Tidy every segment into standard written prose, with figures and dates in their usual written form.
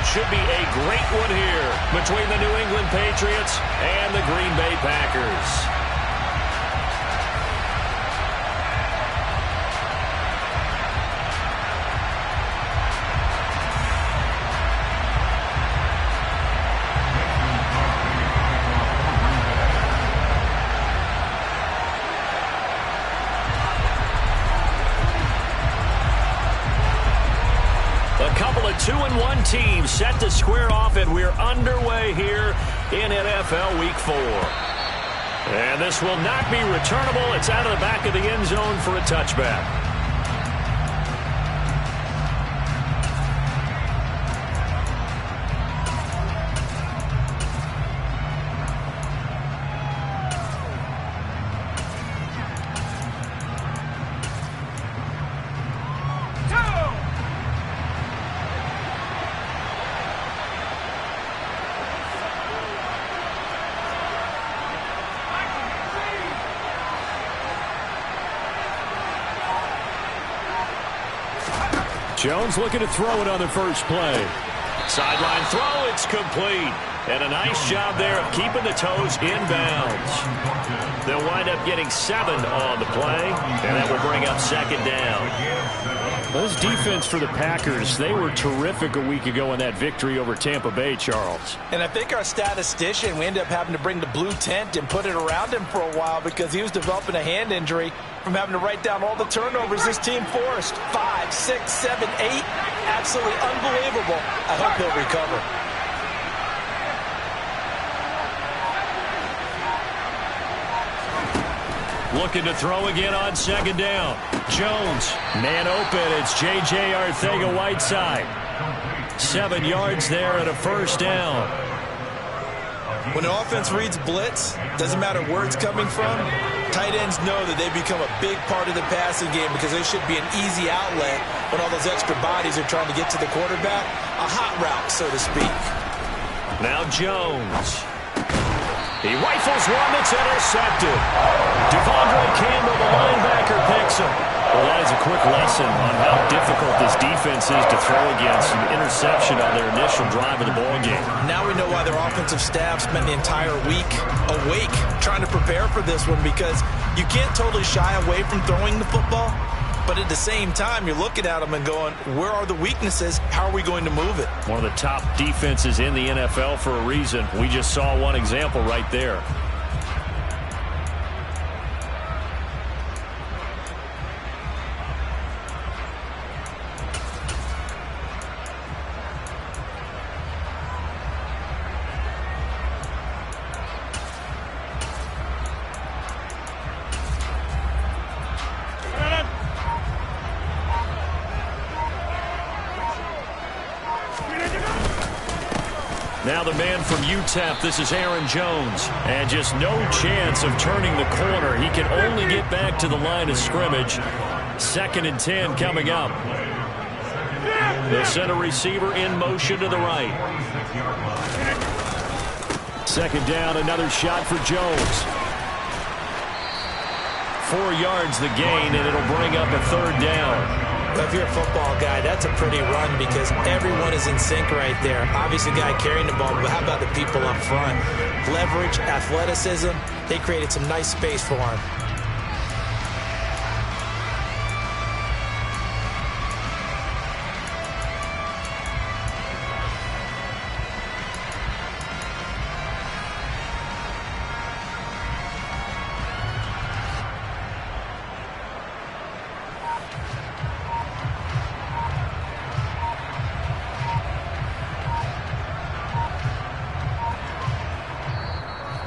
it should be a great one here between the New England Patriots and the Green Bay Packers. A couple of 2-1 teams set to square off, and we're underway here in NFL Week 4. And this will not be returnable. It's out of the back of the end zone for a touchback. Jones looking to throw it on the first play. Sideline throw, it's complete. And a nice job there of keeping the toes in bounds. They'll wind up getting 7 on the play, and that will bring up second down. Those defense for the Packers, they were terrific a week ago in that victory over Tampa Bay, Charles. And I think our statistician, we ended up having to bring the blue tent and put it around him for a while because he was developing a hand injury from having to write down all the turnovers this team forced. 5, 6, 7, 8. Absolutely unbelievable. I hope he'll recover. Looking to throw again on second down. Jones, man open. It's J.J. Arcega-Whiteside. 7 yards there and a first down. When the offense reads blitz, doesn't matter where it's coming from, tight ends know that they become a big part of the passing game because they should be an easy outlet when all those extra bodies are trying to get to the quarterback. A hot route, so to speak. Now Jones. He rifles one that's intercepted. Devondre Campbell, the linebacker, picks him. Well, that is a quick lesson on how difficult this defense is to throw against. An interception on their initial drive of the ballgame. Now we know why their offensive staff spent the entire week awake trying to prepare for this one, because you can't totally shy away from throwing the football. But at the same time, you're looking at them and going, where are the weaknesses? How are we going to move it? One of the top defenses in the NFL for a reason. We just saw one example right there. Now the man from UTEP, this is Aaron Jones. And just no chance of turning the corner. He can only get back to the line of scrimmage. 2nd and 10 coming up. The center receiver in motion to the right. 2nd down, another shot for Jones. 4 yards the gain, and it'll bring up a 3rd down. If you're a football guy, that's a pretty run because everyone is in sync right there. Obviously, the guy carrying the ball, but how about the people up front? Leverage, athleticism, they created some nice space for him.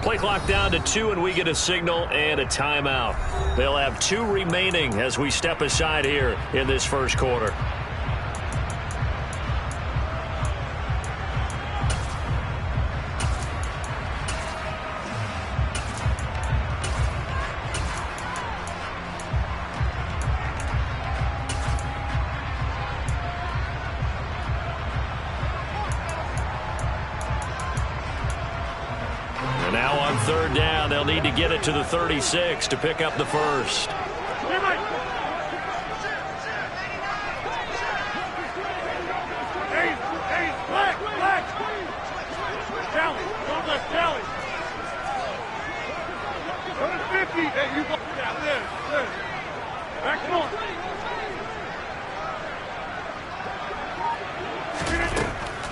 Play clock down to 2, and we get a signal and a timeout. They'll have 2 remaining as we step aside here in this first quarter. Now on 3rd down, they'll need to get it to the 36 to pick up the first.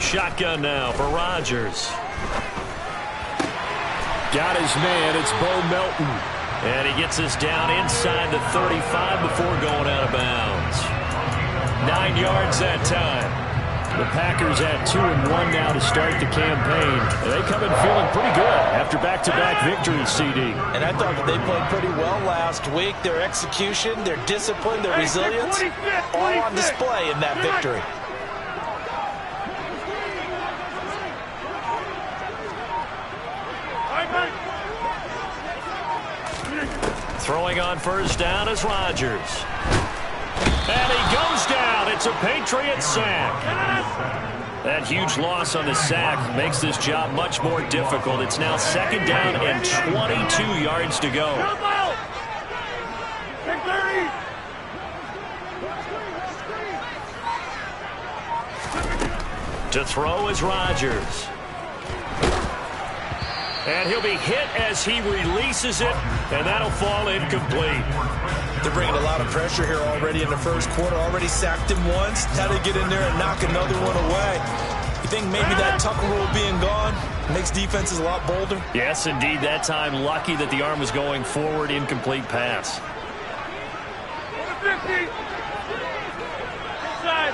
Shotgun now for Rodgers. Got his man. It's Bo Melton. And he gets us down inside the 35 before going out of bounds. 9 yards that time. The Packers at 2-1 now to start the campaign. They come in feeling pretty good after back-to-back victories, CD. And I thought that they played pretty well last week. Their execution, their discipline, their resilience, all on display in that victory. Throwing on first down is Rodgers. And he goes down. It's a Patriot sack. That huge loss on the sack makes this job much more difficult. It's now second down and 22 yards to go. To throw is Rodgers. And he'll be hit as he releases it, and that'll fall incomplete. They're bringing a lot of pressure here already in the first quarter. Already sacked him once. Now they get in there and knock another one away. You think maybe that tuck rule being gone makes defenses a lot bolder? Yes, indeed. That time, lucky that the arm was going forward. Incomplete pass. Inside.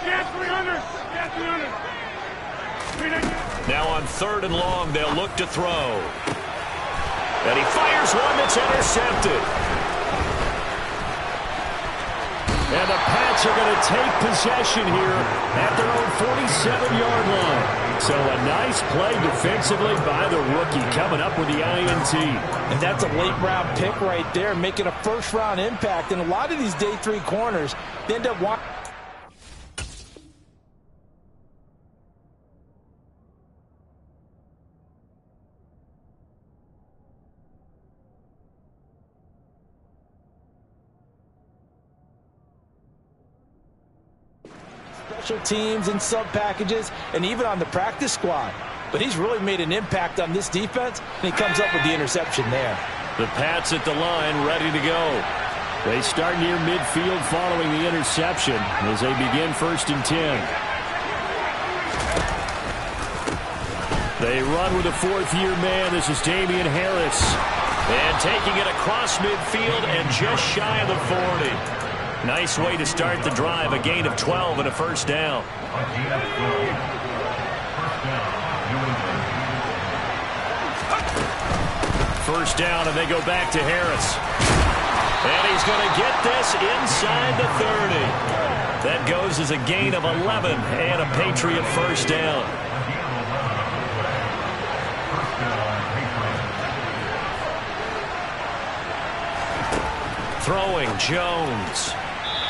Gas 300. Gas 300. Now on 3rd and long, they'll look to throw. And he fires one that's intercepted. And the Pats are going to take possession here at their own 47-yard line. So a nice play defensively by the rookie coming up with the INT. And that's a late-round pick right there, making a first-round impact. And a lot of these day 3 corners, they end up watching. Special teams and sub packages and even on the practice squad. But he's really made an impact on this defense, and he comes up with the interception there. The Pats at the line ready to go. They start near midfield following the interception as they begin 1st and 10. They run with a 4th-year man. This is Damian Harris. And taking it across midfield and just shy of the 40. Nice way to start the drive. A gain of 12 and a first down. First down, and they go back to Harris. And he's going to get this inside the 30. That goes as a gain of 11 and a Patriot first down. Throwing, Jones.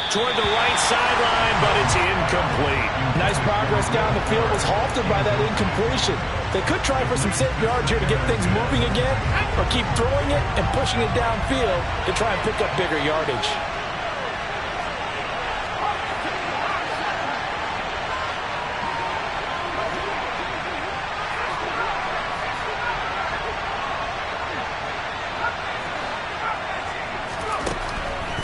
Toward the right sideline, but it's incomplete. Nice progress down the field, was halted by that incompletion. They could try for some safe yards here to get things moving again, or keep throwing it and pushing it downfield to try and pick up bigger yardage.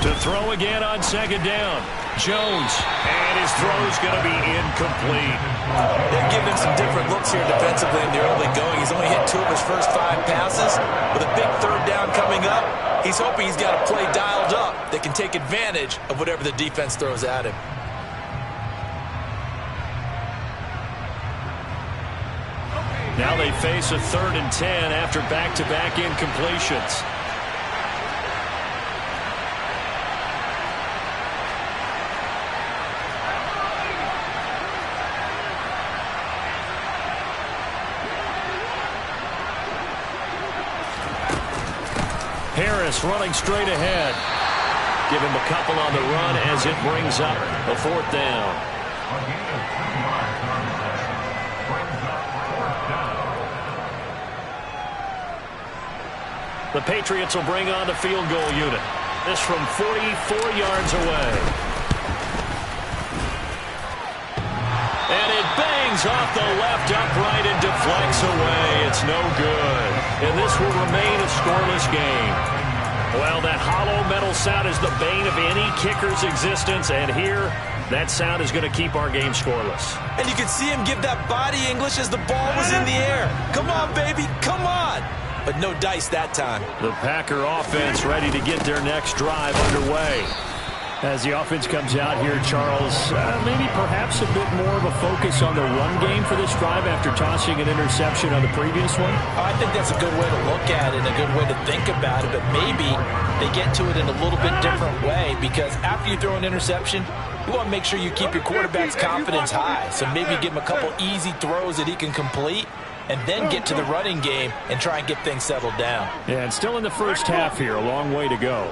To throw again on 2nd down. Jones, and his throw's going to be incomplete. They've given him some different looks here defensively in the early going. He's only hit 2 of his first 5 passes. With a big 3rd down coming up, he's hoping he's got a play dialed up that can take advantage of whatever the defense throws at him. Now they face a 3rd and 10 after back-to-back incompletions. Harris running straight ahead. Give him a couple on the run as it brings up a 4th down. The Patriots will bring on the field goal unit. This from 44 yards away. And it bangs off the left upright and deflects away. It's no good. And this will remain a scoreless game. Well, that hollow metal sound is the bane of any kicker's existence, and here, that sound is going to keep our game scoreless. And you can see him give that body English as the ball was in the air. Come on, baby, come on. But no dice that time. The Packer offense ready to get their next drive underway. As the offense comes out here, Charles, maybe perhaps a bit more of a focus on the run game for this drive after tossing an interception on the previous one? I think that's a good way to look at it, a good way to think about it, but maybe they get to it in a little bit different way, because after you throw an interception, you want to make sure you keep your quarterback's confidence high. So maybe give him a couple easy throws that he can complete, and then get to the running game and try and get things settled down. Yeah, and still in the first half here, a long way to go.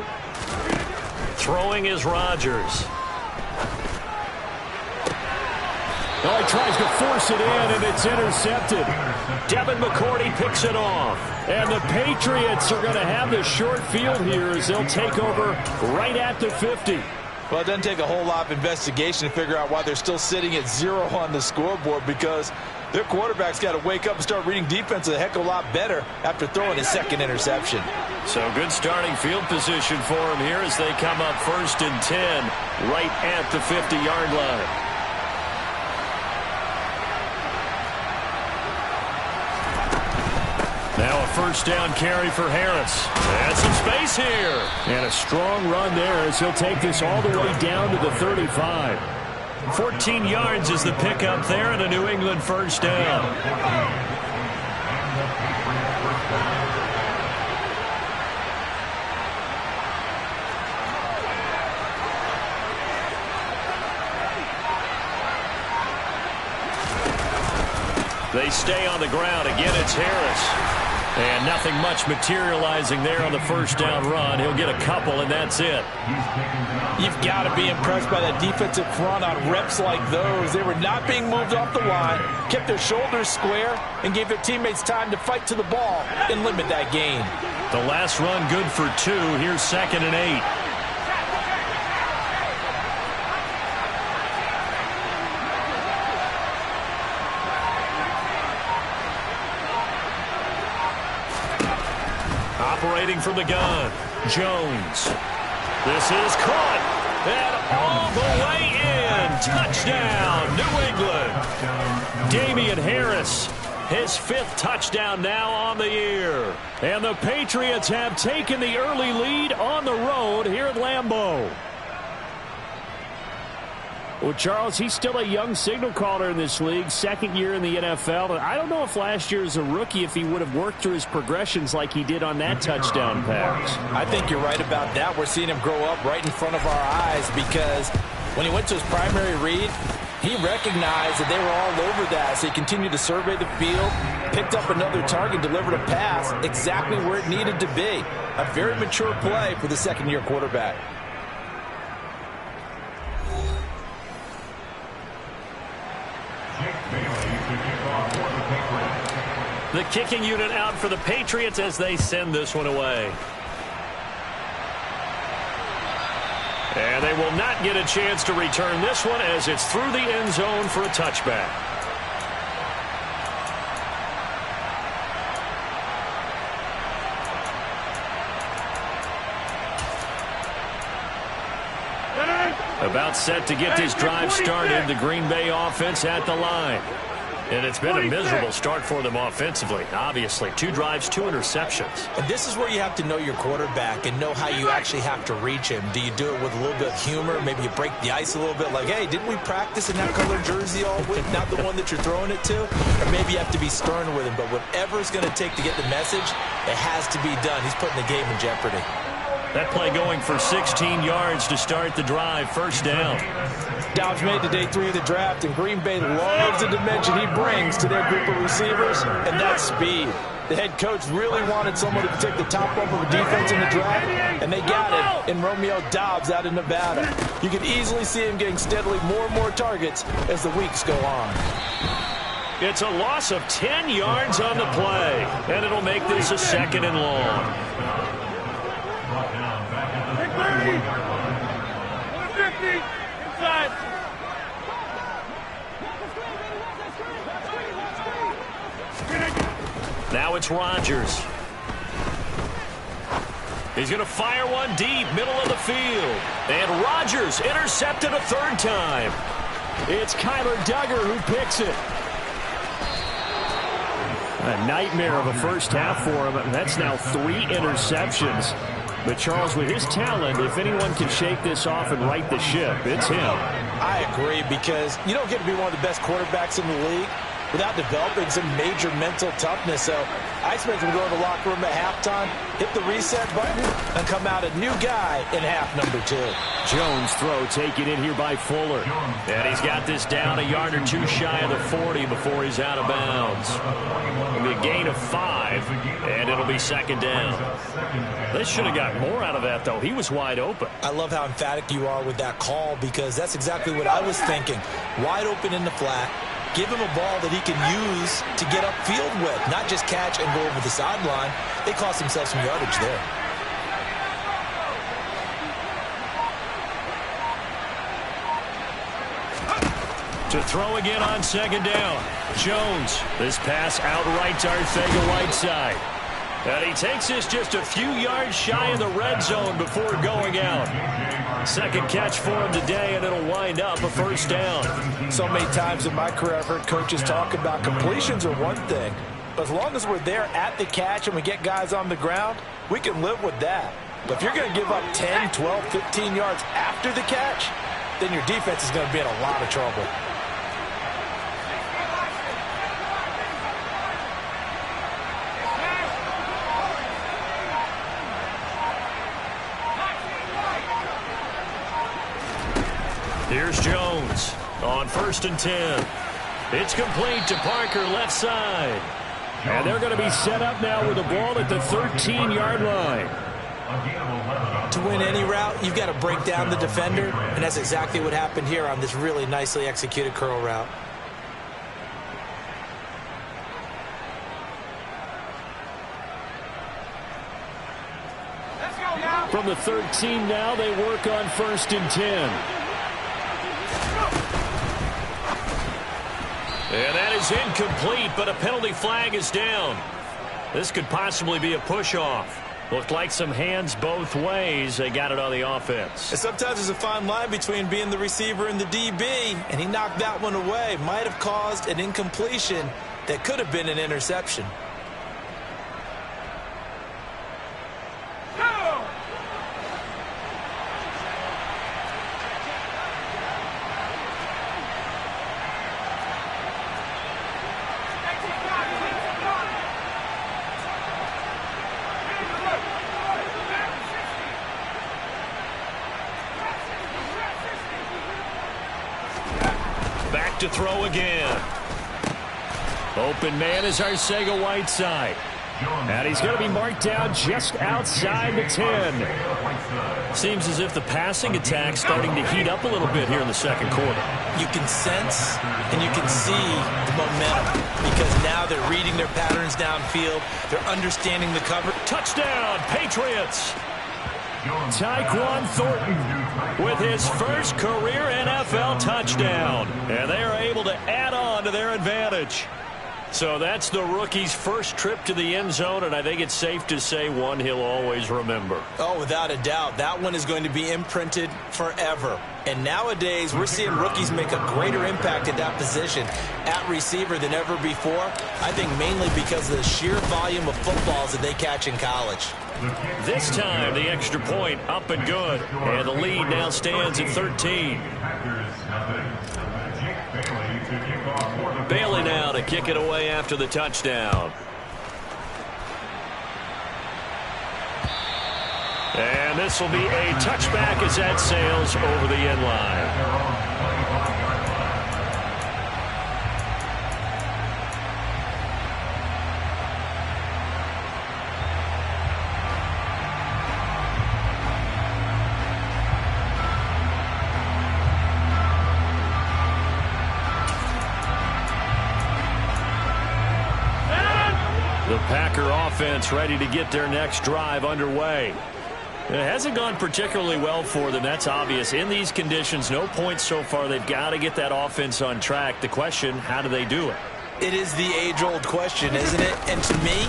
Throwing is Rodgers. Oh, he tries to force it in, and it's intercepted. Devin McCourty picks it off. And the Patriots are going to have the short field here as they'll take over right at the 50. Well, it doesn't take a whole lot of investigation to figure out why they're still sitting at 0 on the scoreboard, because their quarterback's got to wake up and start reading defense a heck of a lot better after throwing his second interception. So good starting field position for him here as they come up 1st and 10 right at the 50-yard line. Now a first down carry for Harris. And some space here. And a strong run there as he'll take this all the way down to the 35. 14 yards is the pickup there, and a New England first down. They stay on the ground. Again, it's Harris. And nothing much materializing there on the first down run. He'll get a couple, and that's it. You've got to be impressed by that defensive front on reps like those. They were not being moved off the line, kept their shoulders square, and gave their teammates time to fight to the ball and limit that gain. The last run good for 2. Here's 2nd and 8. Operating from the gun, Jones. This is caught, and all the way in. Touchdown, New England. Damian Harris, his 5th touchdown now on the year. And the Patriots have taken the early lead on the road here at Lambeau. Well, Charles, he's still a young signal caller in this league, 2nd year in the NFL. And I don't know if last year as a rookie, if he would have worked through his progressions like he did on that touchdown pass. I think you're right about that. We're seeing him grow up right in front of our eyes, because when he went to his primary read, he recognized that they were all over that. So he continued to survey the field, picked up another target, delivered a pass exactly where it needed to be. A very mature play for the 2nd-year quarterback. The kicking unit out for the Patriots as they send this one away. And they will not get a chance to return this one as it's through the end zone for a touchback. About set to get this drive started, the Green Bay offense at the line. And it's been a miserable start for them offensively, obviously. 2 drives, 2 interceptions. And this is where you have to know your quarterback and know how you actually have to reach him. Do you do it with a little bit of humor? Maybe you break the ice a little bit, like, hey, didn't we practice in that color jersey all week, not the one that you're throwing it to? Or maybe you have to be stern with him. But whatever it's going to take to get the message, it has to be done. He's putting the game in jeopardy. That play going for 16 yards to start the drive. First down. Dobbs made to day 3 of the draft, and Green Bay loves the dimension he brings to their group of receivers, and that's speed. The head coach really wanted someone to take the top off of a defense in the draft, and they got it in Romeo Dobbs out of Nevada. You can easily see him getting steadily more and more targets as the weeks go on. It's a loss of 10 yards on the play, and it'll make this a 2nd and long. 150 inside. Now it's Rodgers. He's going to fire one deep, middle of the field. And Rodgers intercepted a third time. It's Kyler Duggar who picks it. A nightmare of a first half for him. That's now 3 interceptions. But Charles, with his talent, if anyone can shake this off and right the ship, it's him. I agree, because you don't get to be one of the best quarterbacks in the league without developing some major mental toughness. So I expect him to go in the locker room at halftime, hit the reset button, and come out a new guy in half number 2. Jones' throw taken in here by Fuller. And he's got this down a yard or 2 shy of the 40 before he's out of bounds. It'll be a gain of 5, and it'll be second down. They should have got more out of that, though. He was wide open. I love how emphatic you are with that call, because that's exactly what I was thinking. Wide open in the flat. Give him a ball that he can use to get upfield with, not just catch and go over the sideline. They cost themselves some yardage there. To throw again on second down. Jones. This pass outright to Arcega-Whiteside. And he takes this just a few yards shy of the red zone before going out. Second catch for him today, and it'll wind up a first down. So many times in my career I've heard coaches talk about completions are one thing. But as long as we're there at the catch and we get guys on the ground, we can live with that. But if you're going to give up 10, 12, 15 yards after the catch, then your defense is going to be in a lot of trouble. Here's Jones on 1st and 10. It's complete to Parker, left side. And they're going to be set up now with the ball at the 13-yard line. To win any route, you've got to break down the defender, and that's exactly what happened here on this really nicely executed curl route. From the 13 now, they work on 1st and 10. And that is incomplete, but a penalty flag is down. This could possibly be a push-off. Looked like some hands both ways. They got it on the offense. And sometimes there's a fine line between being the receiver and the DB, and he knocked that one away. Might have caused an incompletion that could have been an interception. To throw again. Open man is Arcega-Whiteside. And he's going to be marked down just outside the 10. Seems as if the passing attack's starting to heat up a little bit here in the second quarter. You can sense and you can see the momentum, because now they're reading their patterns downfield. They're understanding the cover. Touchdown, Patriots! Tyquan Thornton with his first career NFL touchdown. And they are able to add on to their advantage. So that's the rookie's first trip to the end zone, and I think it's safe to say one he'll always remember. Oh, without a doubt. That one is going to be imprinted forever. And nowadays, we're seeing rookies make a greater impact at that position at receiver than ever before. I think mainly because of the sheer volume of footballs that they catch in college. This time, the extra point up and good. And the lead now stands at 13. Bailey now to kick it away after the touchdown. And this will be a touchback as that sails over the end line. The Packer offense ready to get their next drive underway. It hasn't gone particularly well for them. That's obvious. In these conditions, no points so far. They've got to get that offense on track. The question, how do they do it? It is the age-old question, isn't it? And to me,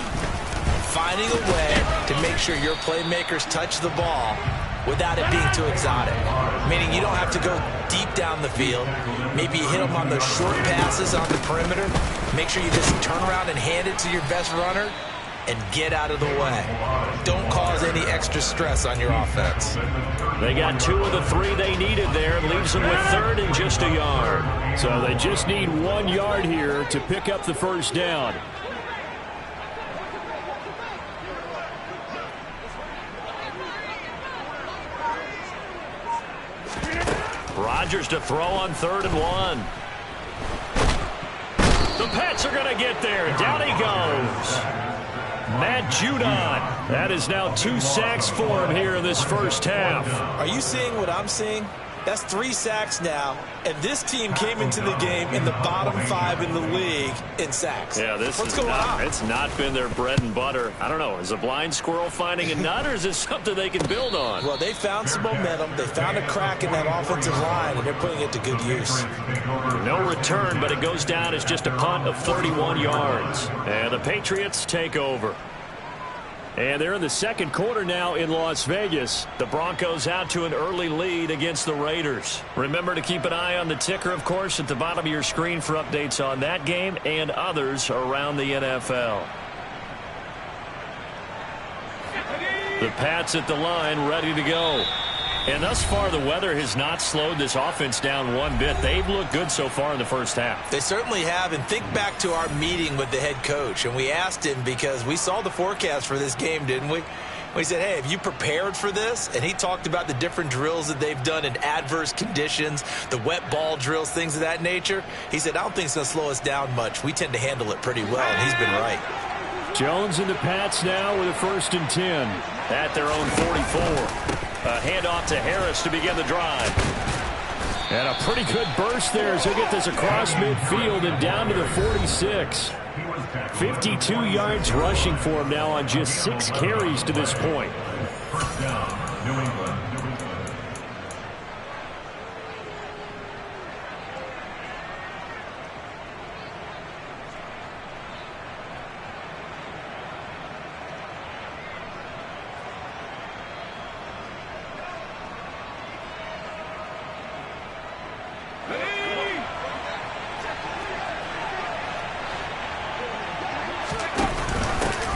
finding a way to make sure your playmakers touch the ball without it being too exotic. Meaning you don't have to go deep down the field. Maybe you hit them on those short passes on the perimeter. Make sure you just turn around and hand it to your best runner and get out of the way. Don't cause any extra stress on your offense. They got 2 of the 3 they needed there. Leaves them with 3rd and just a yard. So they just need 1 yard here to pick up the first down. Rodgers to throw on 3rd and 1. The Pats are going to get there. Down he goes. Matt Judon. That is now 2 sacks for him here in this first half. Are you seeing what I'm seeing? That's 3 sacks now, and this team came into the game in the bottom 5 in the league in sacks. Yeah, What's going on? It's not been their bread and butter. I don't know. Is a blind squirrel finding a nut, or is this something they can build on? Well, they found some momentum. They found a crack in that offensive line, and they're putting it to good use. No return, but it goes down as just a punt of 31 yards. And the Patriots take over. And they're in the second quarter now in Las Vegas. The Broncos out to an early lead against the Raiders. Remember to keep an eye on the ticker, of course, at the bottom of your screen for updates on that game and others around the NFL. The Pats at the line, ready to go. And thus far, the weather has not slowed this offense down one bit. They've looked good so far in the first half. They certainly have. And think back to our meeting with the head coach. And we asked him, because we saw the forecast for this game, didn't we? We said, hey, have you prepared for this? And he talked about the different drills that they've done in adverse conditions, the wet ball drills, things of that nature. He said, I don't think it's going to slow us down much. We tend to handle it pretty well, and he's been right. Jones and the Pats now with a 1st and 10. At their own 44. A handoff to Harris to begin the drive. And a pretty good burst there as he'll get this across midfield and down to the 46. 52 yards rushing for him now on just 6 carries to this point. First down, New England.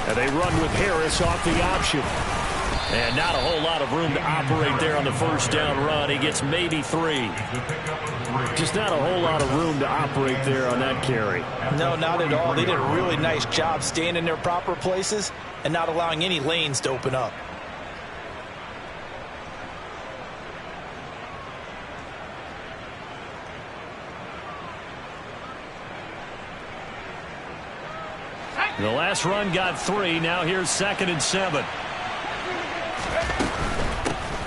And they run with Harris off the option. And not a whole lot of room to operate there on the first down run. He gets maybe 3. Just not a whole lot of room to operate there on that carry. No, not at all. They did a really nice job staying in their proper places and not allowing any lanes to open up. The last run got 3. Now here's 2nd and 7.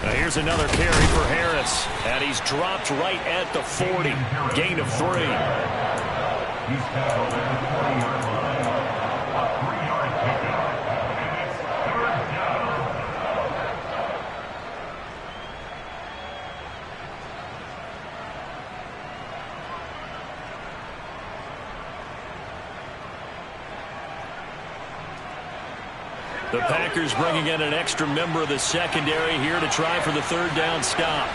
Now here's another carry for Harris. And he's dropped right at the 40. Gain of 3. He's tackled at the 40-yard line. A 3-yard pickup. And it's 3rd down. The Packers bringing in an extra member of the secondary here to try for the 3rd down stop.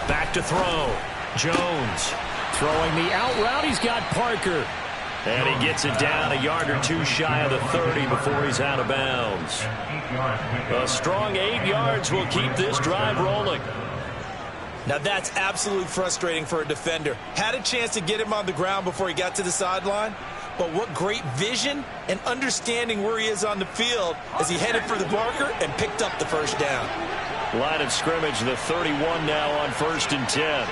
Back to throw. Jones Throwing the out route. He's got Parker. And he gets it down a yard or 2 shy of the 30 before he's out of bounds. A strong 8 yards will keep this drive rolling. Now that's absolutely frustrating for a defender. Had a chance to get him on the ground before he got to the sideline. But what great vision and understanding where he is on the field as he headed for the marker and picked up the first down. Line of scrimmage, the 31 now on 1st and 10.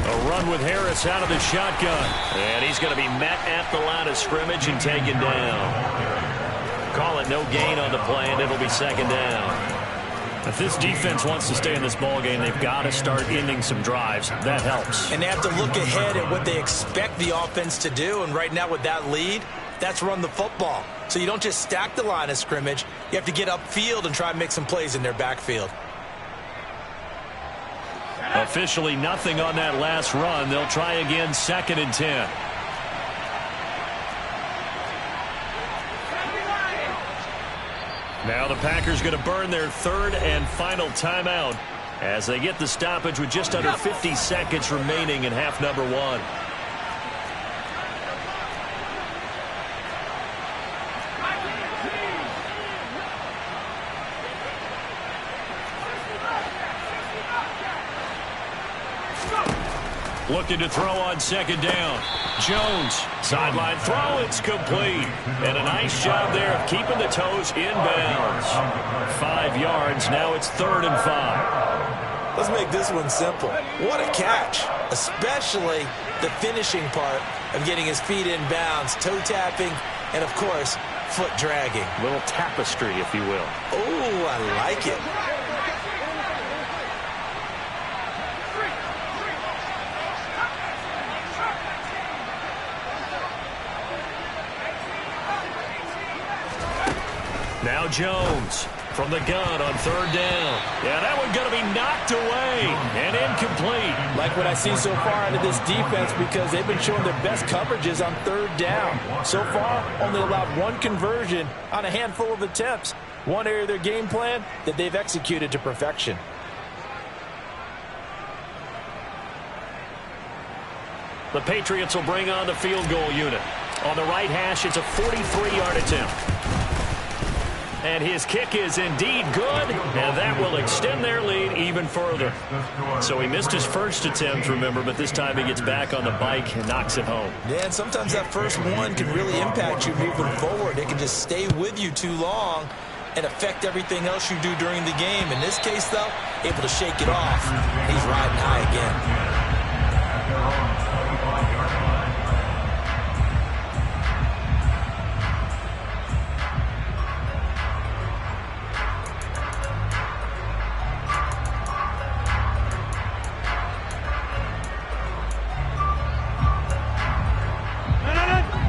A run with Harris out of the shotgun. And he's going to be met at the line of scrimmage and taken down. Call it no gain on the play, and it'll be 2nd down. If this defense wants to stay in this ballgame, they've got to start ending some drives. That helps. And they have to look ahead at what they expect the offense to do. And right now with that lead, that's run the football. So you don't just stack the line of scrimmage. You have to get upfield and try and make some plays in their backfield. A Officially nothing on that last run. They'll try again, 2nd and 10. Now the Packers going to burn their 3rd and final timeout as they get the stoppage with just under 50 seconds remaining in half number 1. Looking to throw on 2nd down. Jones, sideline throw, it's complete. And a nice job there of keeping the toes in bounds. 5 yards, now it's 3rd and 5. Let's make this one simple. What a catch, especially the finishing part of getting his feet in bounds, toe tapping, and of course, foot dragging. A little tapestry, if you will. Oh, I like it. Now Jones from the gun on 3rd down. Yeah, that one going to be knocked away and incomplete. Like what I see so far out of this defense, because they've been showing their best coverages on 3rd down. So far, only allowed 1 conversion on a handful of attempts. One area of their game plan that they've executed to perfection. The Patriots will bring on the field goal unit. On the right hash, it's a 43-yard attempt. And his kick is indeed good, and that will extend their lead even further. So he missed his first attempt, remember, but this time he gets back on the bike and knocks it home. Yeah, and sometimes that first one can really impact you moving forward. It can just stay with you too long and affect everything else you do during the game. In this case, though, able to shake it off. He's riding high again.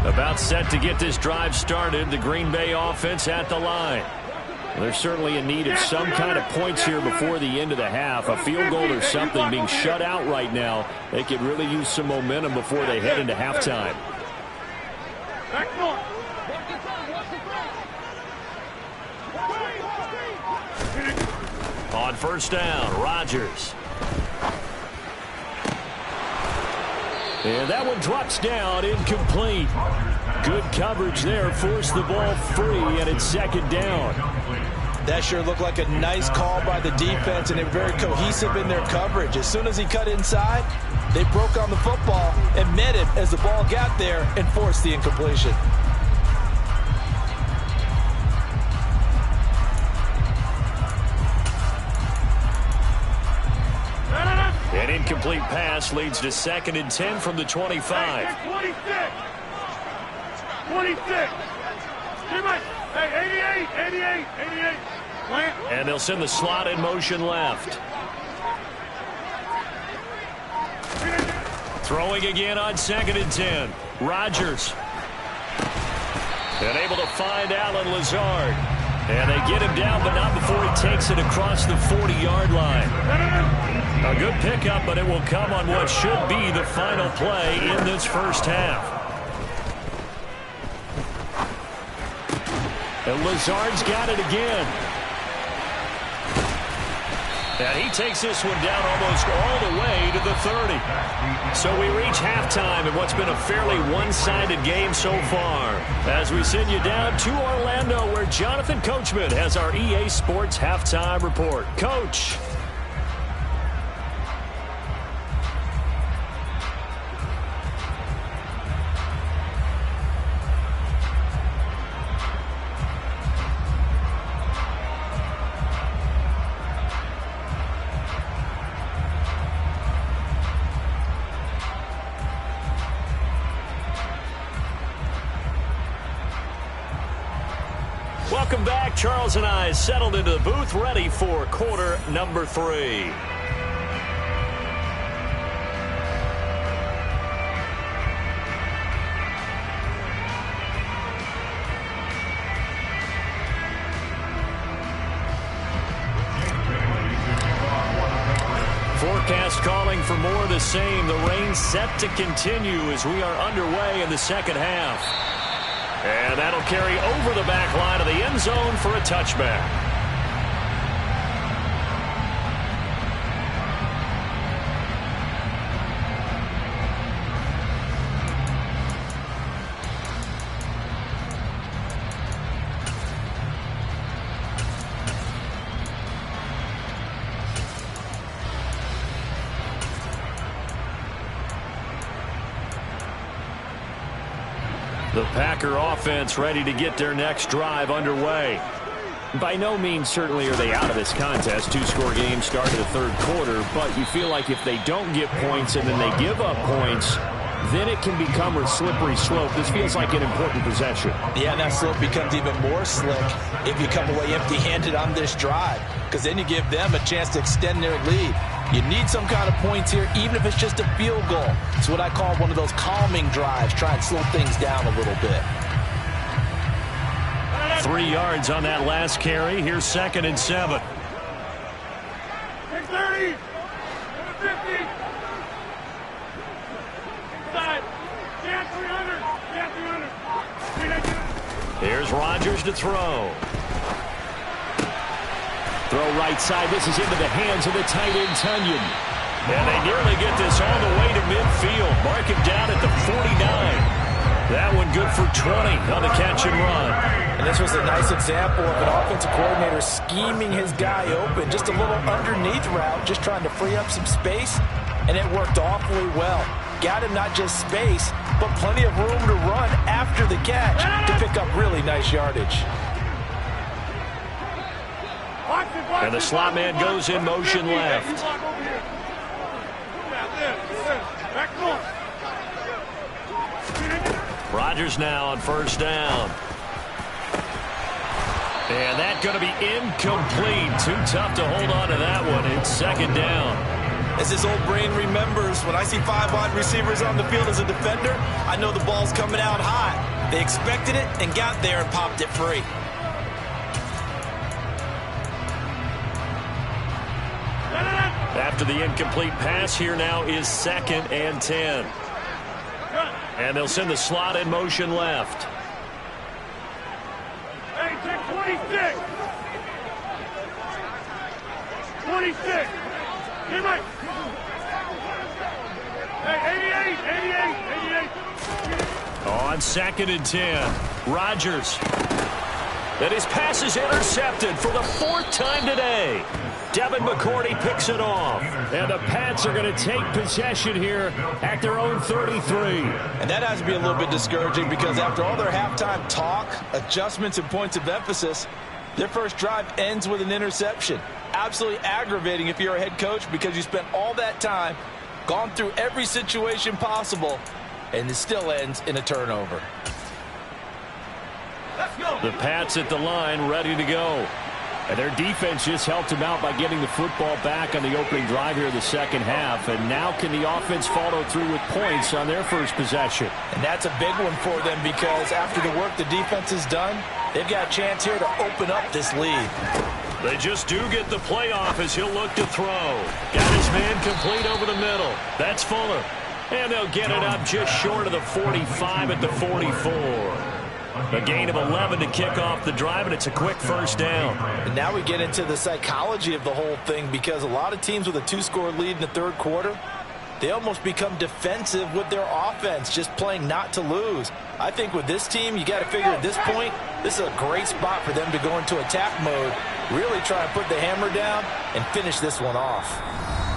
About set to get this drive started. The Green Bay offense at the line. Well, there's certainly a need of some kind of points here before the end of the half. A field goal or something, being shut out right now. They could really use some momentum before they head into halftime. On 1st down, Rodgers. And that one drops down, incomplete. Good coverage there, forced the ball free, and it's 2nd down. That sure looked like a nice call by the defense, and they were very cohesive in their coverage. As soon as he cut inside, they broke on the football and met him as the ball got there and forced the incompletion. An incomplete pass leads to 2nd and 10 from the 25. 26. 26. Hey, 88. Plant. And they'll send the slot in motion left. Throwing again on 2nd and 10. Rodgers. And able to find Allen Lazard. And they get him down, but not before he takes it across the 40-yard line. A good pickup, but it will come on what should be the final play in this first half. And Lazard's got it again. And he takes this one down almost all the way to the 30. So we reach halftime in what's been a fairly one-sided game so far. As we send you down to Orlando, where Jonathan Coachman has our EA Sports Halftime Report. Coach. Welcome back. Charles and I settled into the booth, ready for quarter number 3. For forecast calling for more of the same. The rain set to continue as we are underway in the second half. And that'll carry over the back line of the end zone for a touchback. The Packer offense ready to get their next drive underway. By no means certainly are they out of this contest. Two-score game started the third quarter, but you feel like if they don't get points and then they give up points, then it can become a slippery slope. This feels like an important possession. Yeah, and that slope becomes even more slick if you come away empty-handed on this drive, because then you give them a chance to extend their lead. You need some kind of points here, even if it's just a field goal. It's what I call one of those calming drives. Try and slow things down a little bit. 3 yards on that last carry. Here's 2nd and 7. 30, 50. Inside. Yeah, 300. Yeah, 300. Here's Rodgers to throw. Throw right side. This is into the hands of the tight end, Tunyon. And they nearly get this all the way to midfield. Mark him down at the 49. That one good for 20 on the catch and run. And this was a nice example of an offensive coordinator scheming his guy open. Just a little underneath route, just trying to free up some space. And it worked awfully well. Got him not just space, but plenty of room to run after the catch to pick up really nice yardage. And the slot man goes in motion left. Rodgers now on first down. And that's going to be incomplete. Too tough to hold on to that one. It's 2nd down. As his old brain remembers, when I see 5 wide receivers on the field as a defender, I know the ball's coming out high. They expected it and got there and popped it free. After the incomplete pass, here now is 2nd and 10. And they'll send the slot in motion left. Hey, check 26. 26. Get right. Hey, 88. On 2nd and 10, Rodgers. And his pass is intercepted for the 4th time today. Devin McCourty picks it off. And the Pats are going to take possession here at their own 33. And that has to be a little bit discouraging because after all their halftime talk, adjustments, and points of emphasis, their first drive ends with an interception. Absolutely aggravating if you're a head coach because you spent all that time, gone through every situation possible, and it still ends in a turnover. The Pats at the line ready to go. And their defense just helped them out by getting the football back on the opening drive here in the second half. And now can the offense follow through with points on their first possession? And that's a big one for them because after the work the defense has done, they've got a chance here to open up this lead. They just do get the playoff as he'll look to throw. Got his man complete over the middle. That's Fuller. And they'll get it up just short of the 45 at the 44. A gain of 11 to kick off the drive, and it's a quick first down. And now we get into the psychology of the whole thing because a lot of teams with a 2-score lead in the third quarter, they almost become defensive with their offense, just playing not to lose. I think with this team, you got to figure at this point, this is a great spot for them to go into attack mode, really try and put the hammer down and finish this one off.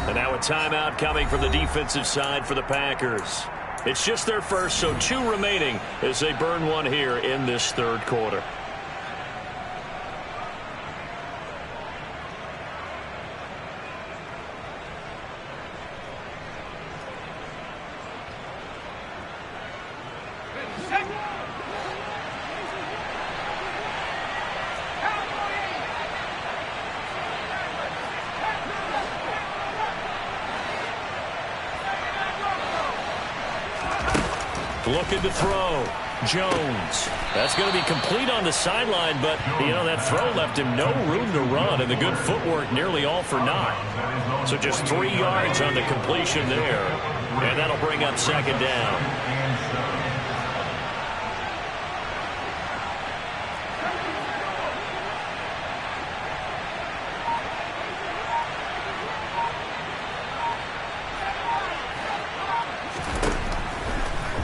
And now a timeout coming from the defensive side for the Packers. It's just their first, so 2 remaining as they burn one here in this third quarter. Looking to throw. Jones. That's going to be complete on the sideline, but, that throw left him no room to run, and the good footwork nearly all for naught. So just 3 yards on the completion there, and that'll bring up second down.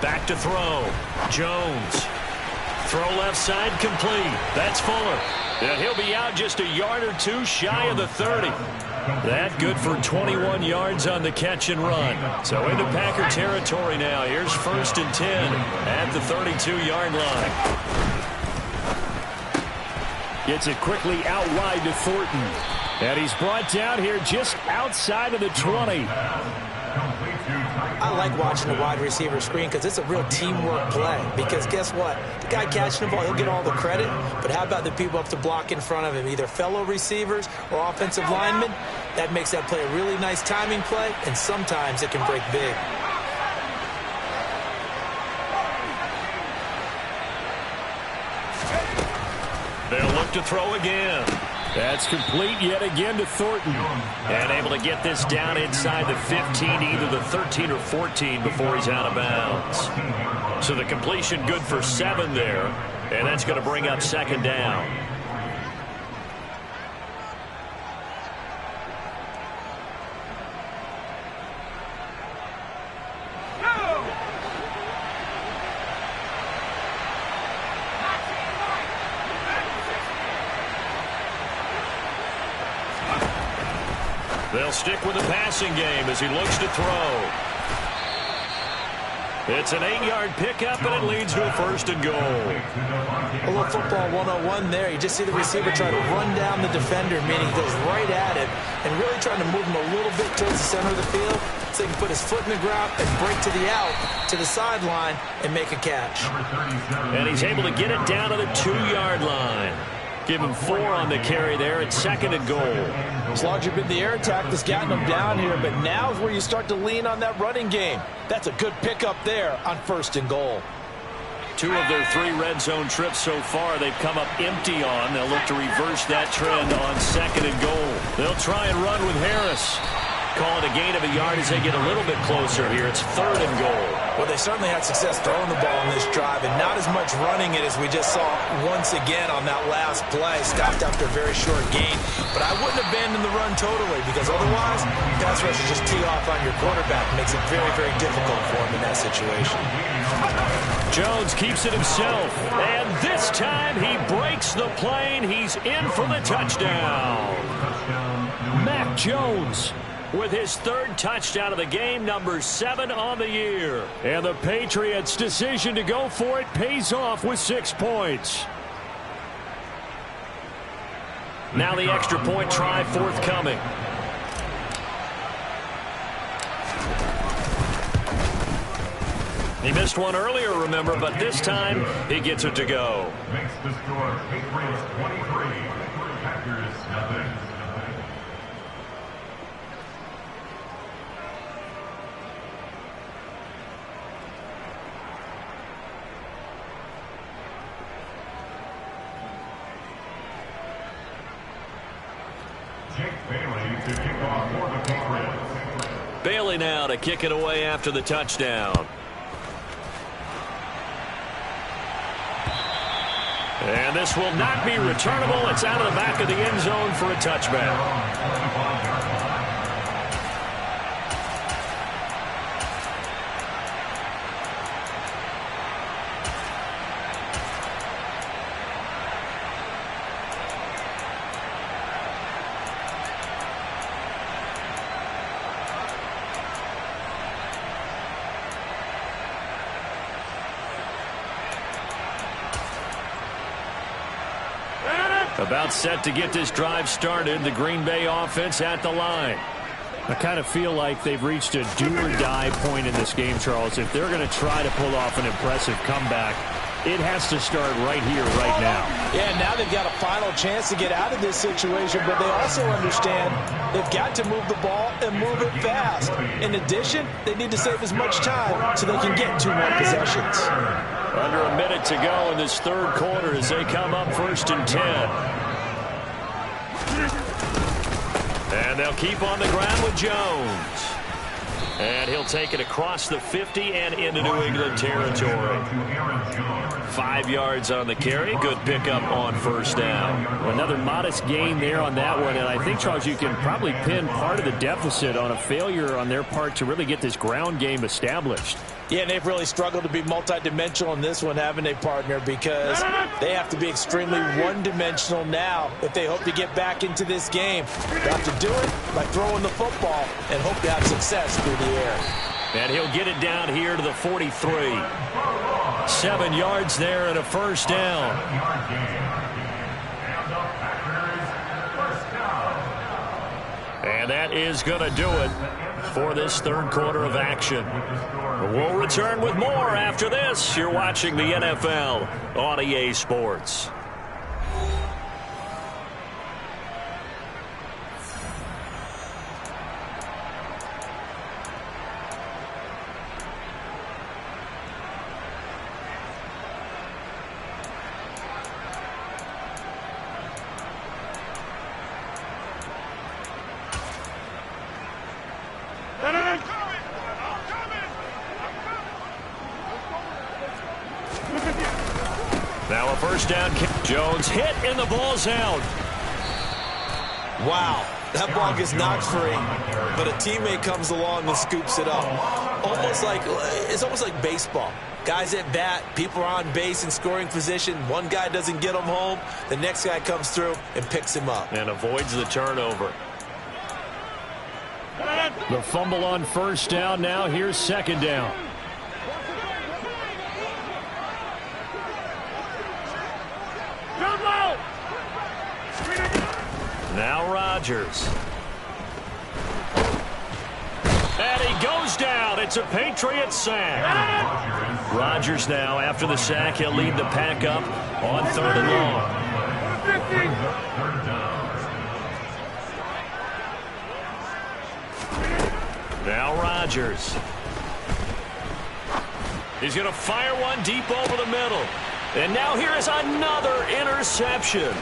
Back to throw. Jones. Throw left side complete. That's Fuller. And he'll be out just a yard or 2 shy of the 30. That good for 21 yards on the catch and run. So into Packer territory now. Here's 1st and 10 at the 32-yard line. Gets it quickly out wide to Thornton. And he's brought down here just outside of the 20. I like watching the wide receiver screen because it's a real teamwork play. Because guess what? The guy catching the ball, he'll get all the credit. But how about the people up to block in front of him? Either fellow receivers or offensive linemen. That makes that play a really nice timing play. And sometimes it can break big. They'll look to throw again. That's complete yet again to Thornton. And able to get this down inside the 15, either the 13 or 14 before he's out of bounds. So the completion good for 7 there. And that's going to bring up second down. They'll stick with the passing game as he looks to throw. It's an 8-yard pickup, and it leads to a 1st and goal. A little football 101 there. You just see the receiver try to run down the defender, meaning he goes right at it, and really trying to move him a little bit towards the center of the field so he can put his foot in the ground and break to the out, to the sideline, and make a catch. And he's able to get it down to the 2-yard line. Give him 4 on the carry there. It's 2nd and goal. As long as you've been the air attack that's gotten them down here, but now is where you start to lean on that running game. That's a good pickup there on 1st and goal. 2 of their 3 red zone trips so far they've come up empty on. They'll look to reverse that trend on 2nd and goal. They'll try and run with Harris. Call it a gain of a yard as they get a little bit closer here. It's 3rd and goal. Well, they certainly had success throwing the ball on this drive, and not as much running it as we just saw once again on that last play. Stopped after a very short gain. But I wouldn't abandon the run totally, because otherwise, pass rush will just tee off on your quarterback. Makes it very, very difficult for him in that situation. Jones keeps it himself, and this time he breaks the plane. He's in for the touchdown. Mac Jones with his 3rd touchdown of the game, number 7 on the year. And the Patriots' decision to go for it pays off with 6 points. Now the extra point try forthcoming. He missed one earlier, remember, but this time he gets it to go. Makes the score Patriots 23, Packers nothing. Bailey now to kick it away after the touchdown. And this will not be returnable. It's out of the back of the end zone for a touchback. About set to get this drive started. The Green Bay offense at the line. I kind of feel like they've reached a do-or-die point in this game, Charles. If they're going to try to pull off an impressive comeback, It has to start right here, right now. Yeah, now they've got a final chance to get out of this situation, but they also understand they've got to move the ball and move it fast. In addition, they need to save as much time so they can get 2 more possessions. Under a minute to go in this third quarter as they come up 1st and 10. And they'll keep on the ground with Jones. And he'll take it across the 50 and into New England territory. 5 yards on the carry. Good pickup on 1st down. Another modest gain there on that one. And I think, Charles, you can probably pin part of the deficit on a failure on their part to really get this ground game established. Yeah, and they've really struggled to be multidimensional in this one, haven't they, partner? Because they have to be extremely one-dimensional now if they hope to get back into this game. They have to do it by throwing the football and hope to have success through the air. And he'll get it down here to the 43. 7 yards there and a 1st down. And that is going to do it for this third quarter of action. We'll return with more after this. You're watching the NFL on EA Sports. Now a 1st down. Jones hit and the ball's out. Wow, that ball gets knocked free, but a teammate comes along and scoops it up. It's almost like baseball. Guys at bat, people are on base in scoring position. One guy doesn't get him home. The next guy comes through and picks him up. And avoids the turnover. The fumble on 1st down. Now here's 2nd down. Now Rodgers. And he goes down. It's a Patriot sack. Rodgers now, after the sack, he'll lead the pack up on 3rd and long. Now Rodgers. He's going to fire one deep over the middle. And now here is another interception.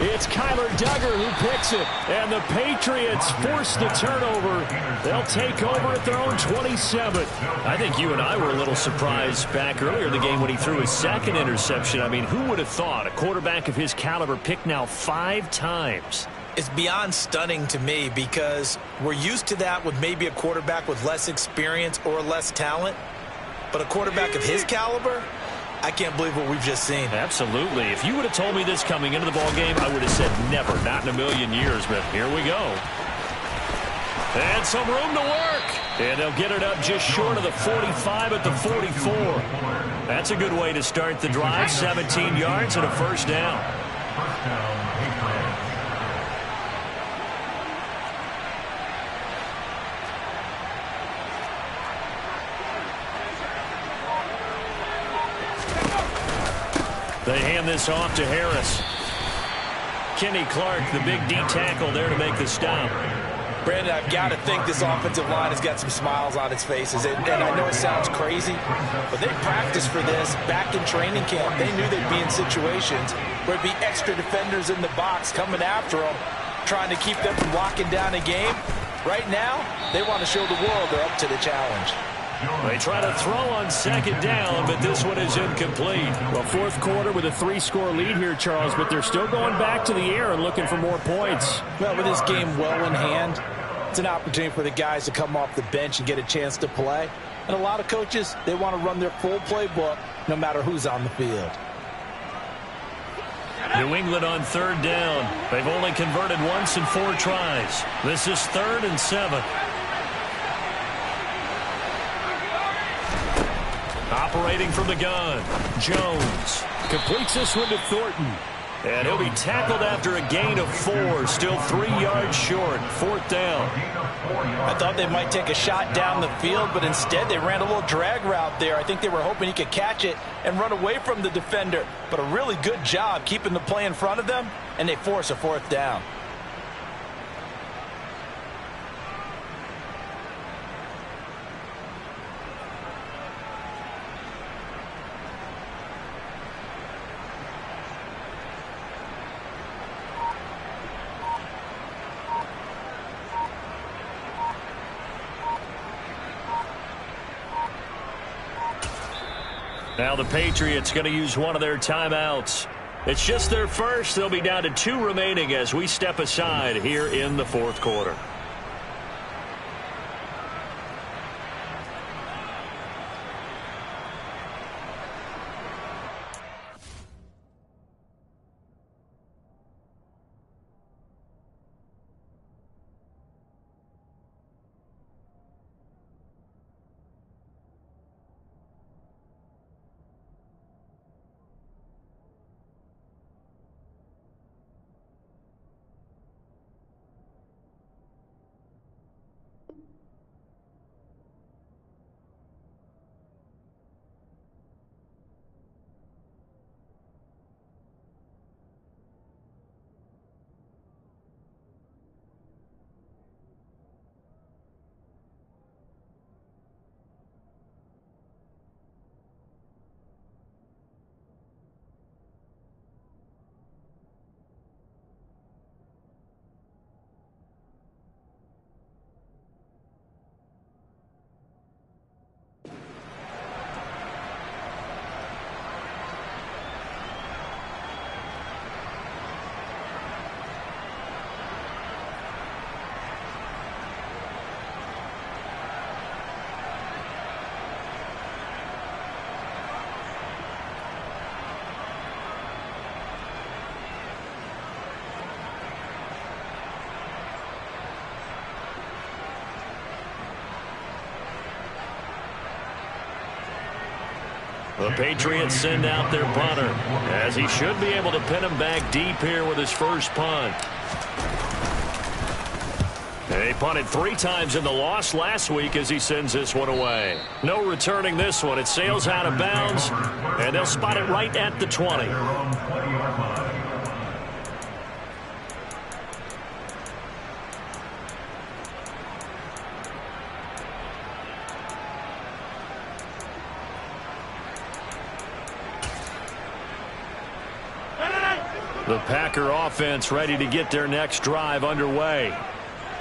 It's Kyler Duggar who picks it, and the Patriots force the turnover. They'll take over at their own 27. I think you and I were a little surprised back earlier in the game when he threw his 2nd interception. I mean, who would have thought a quarterback of his caliber picked now 5 times? It's beyond stunning to me because we're used to that with maybe a quarterback with less experience or less talent. But a quarterback of his caliber, I can't believe what we've just seen. Absolutely. If you would have told me this coming into the ball game, I would have said never, not in a million years. But here we go. And some room to work. And they'll get it up just short of the 45 at the 44. That's a good way to start the drive. 17 yards and a 1st down. They hand this off to Harris. Kenny Clark, the big D tackle there to make the stop. Brandon, I've got to think this offensive line has got some smiles on its faces. And I know it sounds crazy, but they practiced for this back in training camp. They knew they'd be in situations where it'd be extra defenders in the box coming after them, trying to keep them from locking down a game. Right now, they want to show the world they're up to the challenge. They try to throw on 2nd down, but this one is incomplete. Well, 4th quarter with a 3-score lead here, Charles, but they're still going back to the air and looking for more points. Well, with this game well in hand, it's an opportunity for the guys to come off the bench and get a chance to play. And a lot of coaches, they want to run their full playbook no matter who's on the field. New England on 3rd down. They've only converted once in 4 tries. This is 3rd and 7. Operating from the gun, Jones. Completes this one to Thornton. And he'll be tackled after a gain of 4, still 3 yards short, 4th down. I thought they might take a shot down the field, but instead they ran a little drag route there. I think they were hoping he could catch it and run away from the defender. But a really good job keeping the play in front of them, and they force a 4th down. Now the Patriots going to use one of their timeouts. It's just their first. They'll be down to 2 remaining as we step aside here in the 4th quarter. The Patriots send out their punter, as he should be able to pin him back deep here with his first punt. They punted 3 times in the loss last week as he sends this one away. No returning this one. It sails out of bounds, and they'll spot it right at the 20. The Packer offense ready to get their next drive underway.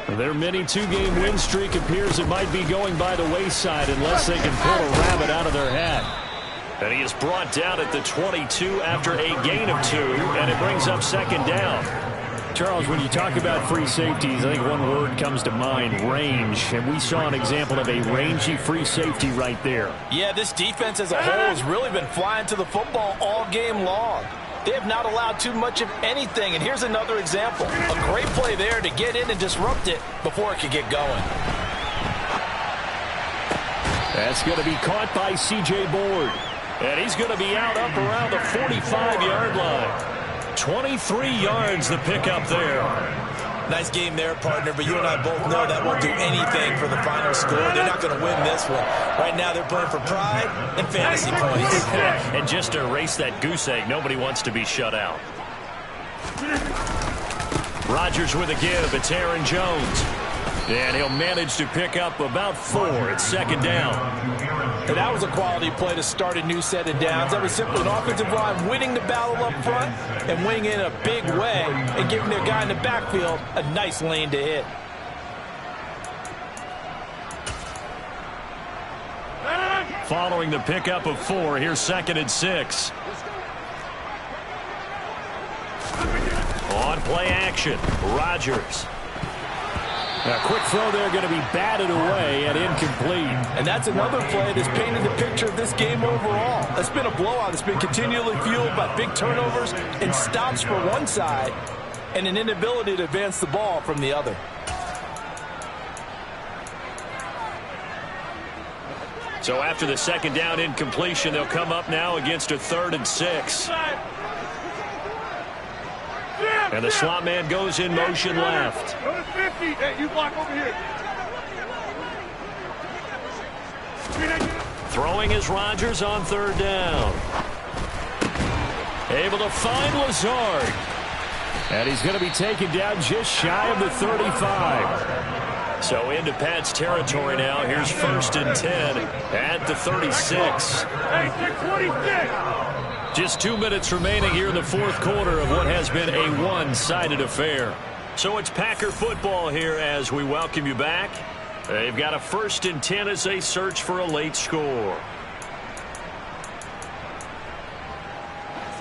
Their mini 2-game win streak appears it might be going by the wayside unless they can pull a rabbit out of their hat. And he is brought down at the 22 after a gain of 2, and it brings up 2nd down. Charles, when you talk about free safeties, I think one word comes to mind, range. And we saw an example of a rangy free safety right there. Yeah, this defense as a whole has really been flying to the football all game long. They have not allowed too much of anything, and here's another example. A great play there to get in and disrupt it before it could get going. That's going to be caught by C.J. Board. And he's going to be out up around the 45-yard line. 23 yards the pickup there. Nice game there, partner, but you and I both know that won't do anything for the final score. They're not going to win this one. Right now they're playing for pride and fantasy points. And just to erase that goose egg, nobody wants to be shut out. Rodgers with a give. It's Aaron Jones. And he'll manage to pick up about 4. It's 2nd down. And that was a quality play to start a new set of downs. That was simply an offensive line winning the battle up front and winning in a big way and giving their guy in the backfield a nice lane to hit. Following the pickup of 4, here's 2nd and 6. On play action, Rodgers. A quick throw there going to be batted away and incomplete. And that's another play that's painted the picture of this game overall. It's been a blowout. It's been continually fueled by big turnovers and stops for one side and an inability to advance the ball from the other. So after the 2nd down incompletion, they'll come up now against a 3rd and 6. And the slot man goes in motion left. Go to 50. Hey, you block over here. Throwing is Rodgers on third down. Able to find Lazard. And he's going to be taken down just shy of the 35. So into Pat's territory now. Here's 1st and 10 at the 36. Hey, 626. Just 2 minutes remaining here in the fourth quarter of what has been a one-sided affair. So it's Packer football here as we welcome you back. They've got a 1st and 10 as they search for a late score.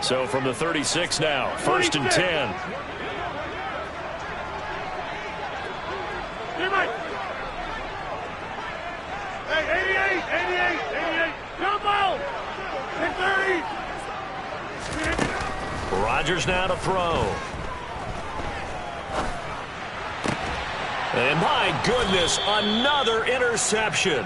So from the 36 now, 1st and 10. Hey, 88. Jump out. 630. Rodgers now to throw. And my goodness, another interception.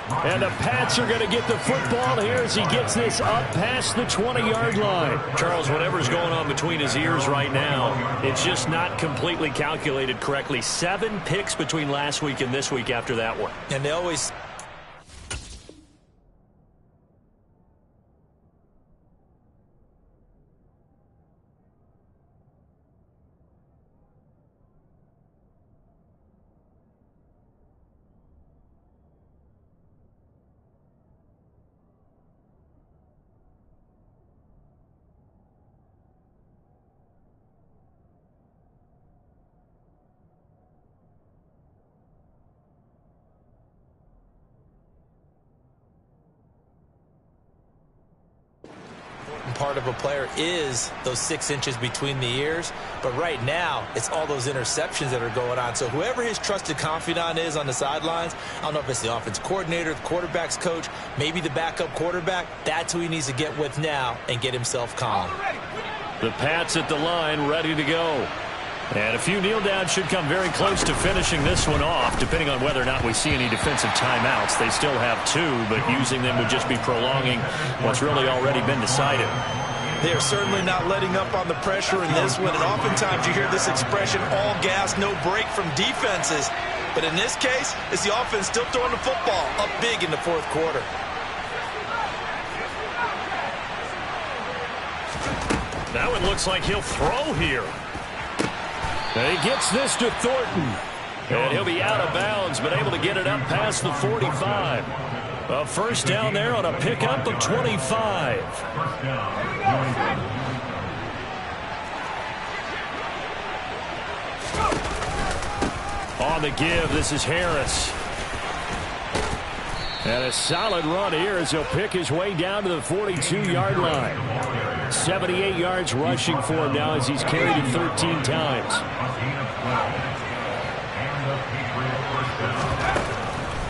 And the Pats are going to get the football here as he gets this up past the 20-yard line. Charles, whatever's going on between his ears right now, it's just not completely calculated correctly. 7 picks between last week and this week after that one. And they always... part of a player is those 6 inches between the ears, but right now it's all those interceptions that are going on. So whoever his trusted confidant is on the sidelines, I don't know if it's the offense coordinator, the quarterback's coach, maybe the backup quarterback, that's who he needs to get with now and get himself calm. The Pats at the line ready to go. And a few kneel downs should come very close to finishing this one off, depending on whether or not we see any defensive timeouts. They still have 2, but using them would just be prolonging what's really already been decided. They are certainly not letting up on the pressure in this one, and oftentimes you hear this expression, all gas, no break from defenses. But in this case, it's the offense still throwing the football up big in the fourth quarter. Now it looks like he'll throw here. And he gets this to Thornton. And he'll be out of bounds, but able to get it up past the 45. A first down there on a pickup of 25. On the give, this is Harris. And a solid run here as he'll pick his way down to the 42-yard line. 78 yards rushing for him now as he's carried it 13 times.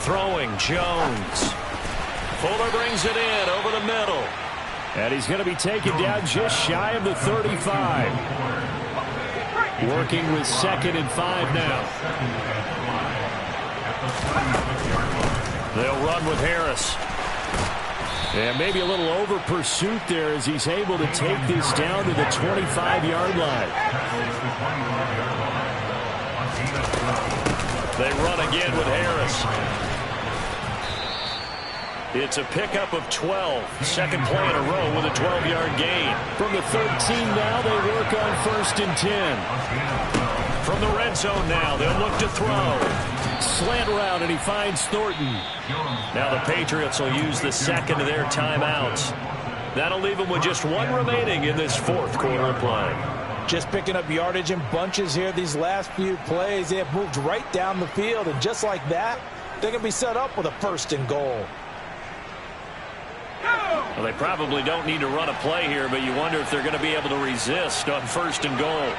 Throwing, Jones. Fuller brings it in over the middle. And he's going to be taken down just shy of the 35. Working with 2nd and 5 now. They'll run with Harris. And maybe a little over pursuit there as he's able to take this down to the 25-yard line. They run again with Harris. It's a pickup of 12. Second play in a row with a 12-yard gain. From the 13 now, they work on 1st and 10. From the red zone now, they'll look to throw. Slant route, and he finds Thornton. Now the Patriots will use the second of their timeouts. That'll leave them with just 1 remaining in this fourth quarter of play. Just picking up yardage in bunches here these last few plays. They have moved right down the field, and just like that, they're going to be set up with a 1st and goal. Well, they probably don't need to run a play here, but you wonder if they're going to be able to resist on 1st and goal.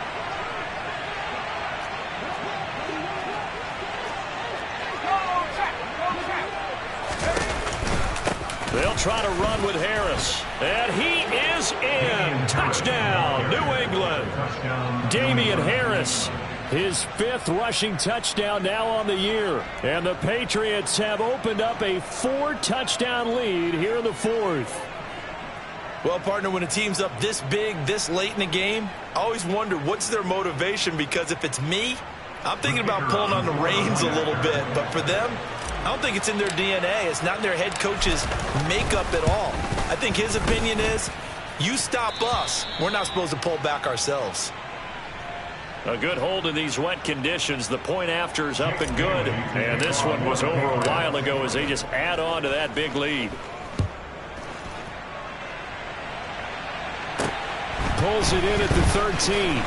They'll try to run with Harris. And he is in. Touchdown, New England. Damian Harris, his 5th rushing touchdown now on the year. And the Patriots have opened up a 4-touchdown lead here in the 4th. Well, partner, when a team's up this big, this late in the game, I always wonder what's their motivation, because if it's me, I'm thinking about pulling on the reins a little bit. But for them, I don't think it's in their DNA. It's not in their head coach's makeup at all. I think his opinion is, you stop us, we're not supposed to pull back ourselves. A good hold in these wet conditions. The point after is up and good. And this one was over a while ago as they just add on to that big lead. Pulls it in at the 13.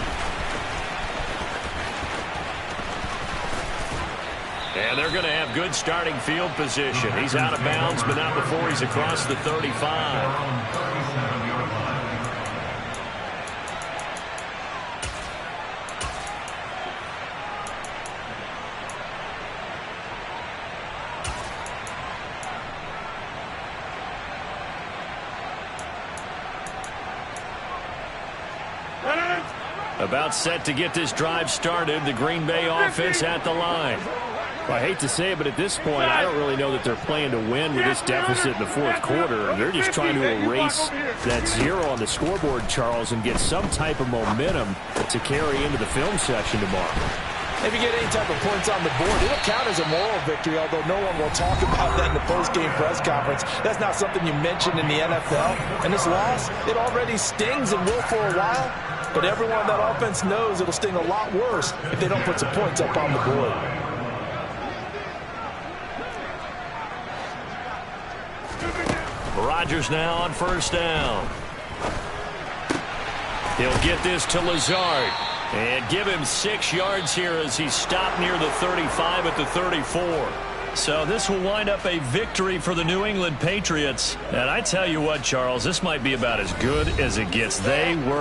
And they're going to have good starting field position. He's out of bounds, but not before he's across the 35. About set to get this drive started. The Green Bay offense at the line. Well, I hate to say it, but at this point, I don't really know that they're playing to win with this deficit in the fourth quarter. They're just trying to erase that 0 on the scoreboard, Charles, and get some type of momentum to carry into the film section tomorrow. If you get any type of points on the board, it'll count as a moral victory, although no one will talk about that in the post-game press conference. That's not something you mentioned in the NFL. And this loss, it already stings and will for a while. But everyone on that offense knows it'll sting a lot worse if they don't put some points up on the board. Rodgers now on first down. He'll get this to Lazard. And give him 6 yards here as he stopped near the 35 at the 34. So this will wind up a victory for the New England Patriots. And I tell you what, Charles, this might be about as good as it gets. They were